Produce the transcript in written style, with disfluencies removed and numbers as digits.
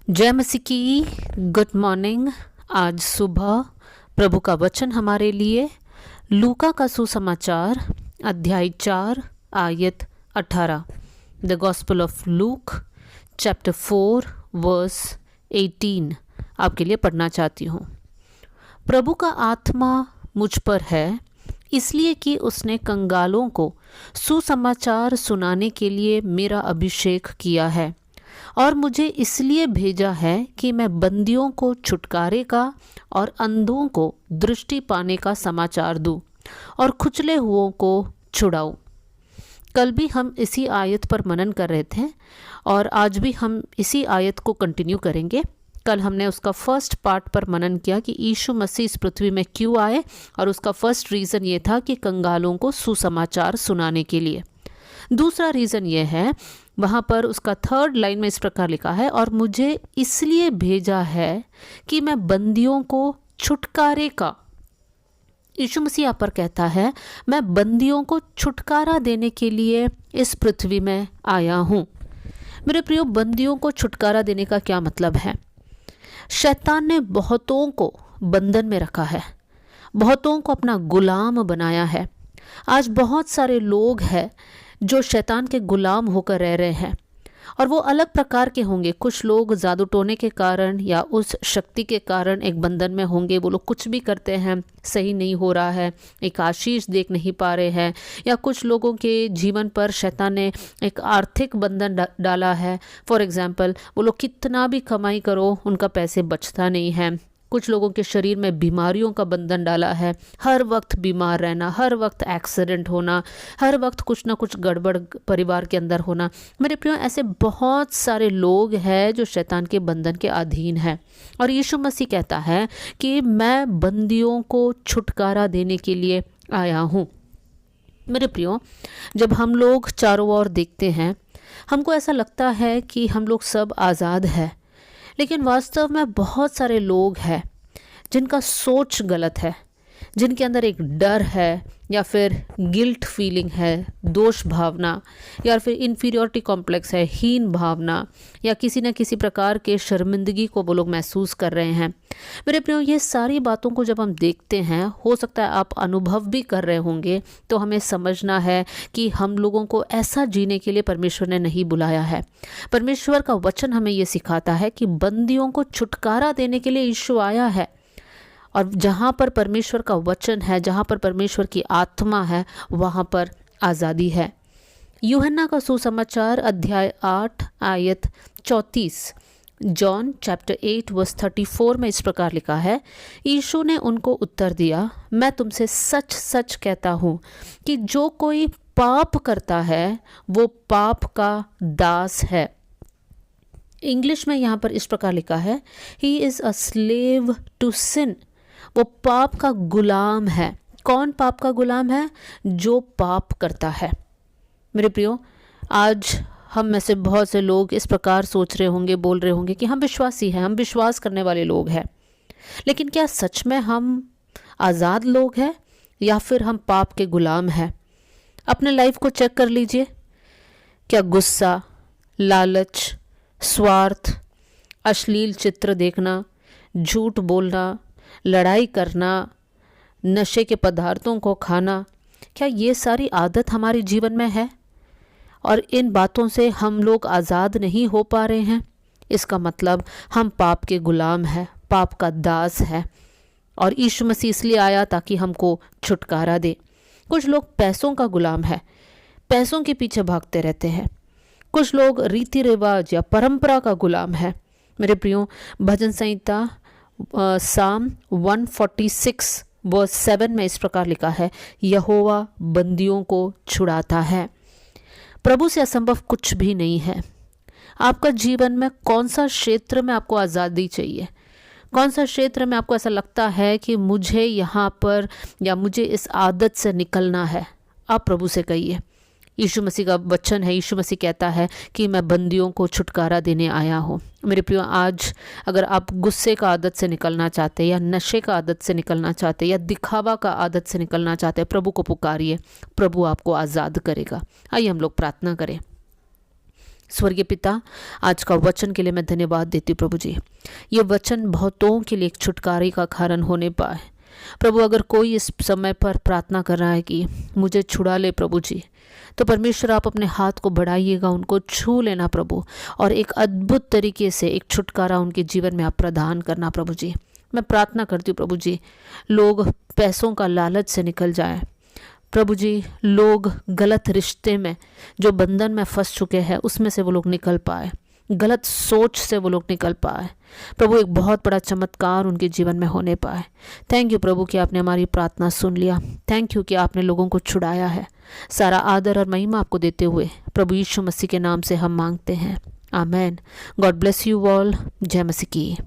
जय मसीह की। Good morning. आज सुबह प्रभु का वचन हमारे लिए लूका का सुसमाचार अध्याय 4 आयत 18, the gospel of Luke chapter 4 verse 18 आपके लिए पढ़ना चाहती हूँ। प्रभु का आत्मा मुझ पर है, इसलिए कि उसने कंगालों को सुसमाचार सुनाने के लिए मेरा अभिषेक किया है, और मुझे इसलिए भेजा है कि मैं बंदियों को छुटकारे का और अंधों को दृष्टि पाने का समाचार दूं और खुचले हुओं को छुड़ाऊं। कल भी हम इसी आयत पर मनन कर रहे थे और आज भी हम इसी आयत को कंटिन्यू करेंगे। कल हमने उसका फर्स्ट पार्ट पर मनन किया कि यीशु मसीह इस पृथ्वी में क्यों आए, और उसका फर्स्ट रीज़न ये था कि कंगालों को सुसमाचार सुनाने के लिए। दूसरा रीज़न ये है, वहाँ पर उसका थर्ड लाइन में इस प्रकार लिखा है, और मुझे इसलिए भेजा है कि मैं बंदियों को छुटकारे का। यीशु मसीह यहाँ पर कहता है, मैं बंदियों को छुटकारा देने के लिए इस पृथ्वी में आया हूँ। मेरे प्रियो, बंदियों को छुटकारा देने का क्या मतलब है? शैतान ने बहुतों को बंधन में रखा है, बहुतों को अपना गुलाम बनाया है। आज बहुत सारे लोग हैं जो शैतान के गुलाम होकर रह रहे हैं, और वो अलग प्रकार के होंगे। कुछ लोग जादू टोने के कारण या उस शक्ति के कारण एक बंधन में होंगे। वो लोग कुछ भी करते हैं, सही नहीं हो रहा है, एक आशीष देख नहीं पा रहे हैं, या कुछ लोगों के जीवन पर शैतान ने एक आर्थिक बंधन डाला है। फॉर एग्जाम्पल, वो लोग कितना भी कमाई करो उनका पैसे बचता नहीं है। कुछ लोगों के शरीर में बीमारियों का बंधन डाला है, हर वक्त बीमार रहना, हर वक्त एक्सीडेंट होना, हर वक्त कुछ ना कुछ गड़बड़ परिवार के अंदर होना। मेरे प्रियो, ऐसे बहुत सारे लोग हैं जो शैतान के बंधन के अधीन है, और यीशु मसीह कहता है कि मैं बंदियों को छुटकारा देने के लिए आया हूँ। मेरे प्रियो, जब हम लोग चारों ओर देखते हैं, हमको ऐसा लगता है कि हम लोग सब आज़ाद हैं, लेकिन वास्तव में बहुत सारे लोग हैं जिनका सोच गलत है, जिनके अंदर एक डर है, या फिर गिल्ट फीलिंग है, दोष भावना, या फिर इन्फीरियरिटी कॉम्प्लेक्स है, हीन भावना, या किसी न किसी प्रकार के शर्मिंदगी को वो लोग महसूस कर रहे हैं। मेरे प्रियो, ये सारी बातों को जब हम देखते हैं, हो सकता है आप अनुभव भी कर रहे होंगे, तो हमें समझना है कि हम लोगों को ऐसा जीने के लिए परमेश्वर ने नहीं बुलाया है। परमेश्वर का वचन हमें ये सिखाता है कि बंदियों को छुटकारा देने के लिए यीशु आया है, और जहाँ पर परमेश्वर का वचन है, जहाँ पर परमेश्वर की आत्मा है, वहाँ पर आज़ादी है। यूहन्ना का सुसमाचार अध्याय 8 आयत 34, जॉन चैप्टर 8 वर्स 34 में इस प्रकार लिखा है, यीशु ने उनको उत्तर दिया, मैं तुमसे सच सच कहता हूँ कि जो कोई पाप करता है वो पाप का दास है। इंग्लिश में यहाँ पर इस प्रकार लिखा है, he is a slave to sin. वो पाप का गुलाम है। कौन पाप का गुलाम है? जो पाप करता है। मेरे प्रियो, आज हम में से बहुत से लोग इस प्रकार सोच रहे होंगे, बोल रहे होंगे कि हम विश्वासी हैं, हम विश्वास करने वाले लोग हैं, लेकिन क्या सच में हम आज़ाद लोग हैं या फिर हम पाप के गुलाम हैं? अपने लाइफ को चेक कर लीजिए। क्या गुस्सा, लालच, स्वार्थ, अश्लील चित्र देखना, झूठ बोलना, लड़ाई करना, नशे के पदार्थों को खाना, क्या ये सारी आदत हमारे जीवन में है? और इन बातों से हम लोग आज़ाद नहीं हो पा रहे हैं। इसका मतलब हम पाप के गुलाम हैं, पाप का दास है, और यीशु मसीह इसलिए आया ताकि हमको छुटकारा दे। कुछ लोग पैसों का गुलाम है, पैसों के पीछे भागते रहते हैं। कुछ लोग रीति रिवाज या परंपरा का गुलाम है। मेरे प्रियो, भजन संहिता साम 146 वर्स 7 में इस प्रकार लिखा है, यहोवा बंदियों को छुड़ाता है। प्रभु से असंभव कुछ भी नहीं है। आपका जीवन में कौन सा क्षेत्र में आपको आज़ादी चाहिए? कौन सा क्षेत्र में आपको ऐसा लगता है कि मुझे यहाँ पर या मुझे इस आदत से निकलना है? आप प्रभु से कहिए। यीशु मसीह का वचन है, यीशु मसीह कहता है कि मैं बंदियों को छुटकारा देने आया हूँ। मेरे प्रियो, आज अगर आप गुस्से का आदत से निकलना चाहते हैं, या नशे का आदत से निकलना चाहते हैं, या दिखावा का आदत से निकलना चाहते हैं, प्रभु को पुकारिए, प्रभु आपको आज़ाद करेगा। आइए हम लोग प्रार्थना करें। स्वर्गीय पिता, आज का वचन के लिए मैं धन्यवाद देती हूँ प्रभु जी। ये वचन बहुतों के लिए एक छुटकारे का कारण होने पाए। प्रभु, अगर कोई इस समय पर प्रार्थना कर रहा है कि मुझे छुड़ा ले प्रभु जी, तो परमेश्वर आप अपने हाथ को बढ़ाइएगा, उनको छू लेना प्रभु, और एक अद्भुत तरीके से एक छुटकारा उनके जीवन में आप प्रदान करना प्रभु जी। मैं प्रार्थना करती हूँ प्रभु जी, लोग पैसों का लालच से निकल जाएं प्रभु जी, लोग गलत रिश्ते में जो बंधन में फंस चुके हैं उसमें से वो लोग निकल पाए, गलत सोच से वो लोग निकल पाए प्रभु, एक बहुत बड़ा चमत्कार उनके जीवन में होने पाए। थैंक यू प्रभु कि आपने हमारी प्रार्थना सुन लिया। थैंक यू कि आपने लोगों को छुड़ाया है। सारा आदर और महिमा आपको देते हुए प्रभु यीशु मसीह के नाम से हम मांगते हैं, amen. God bless you all. जय मसीह की।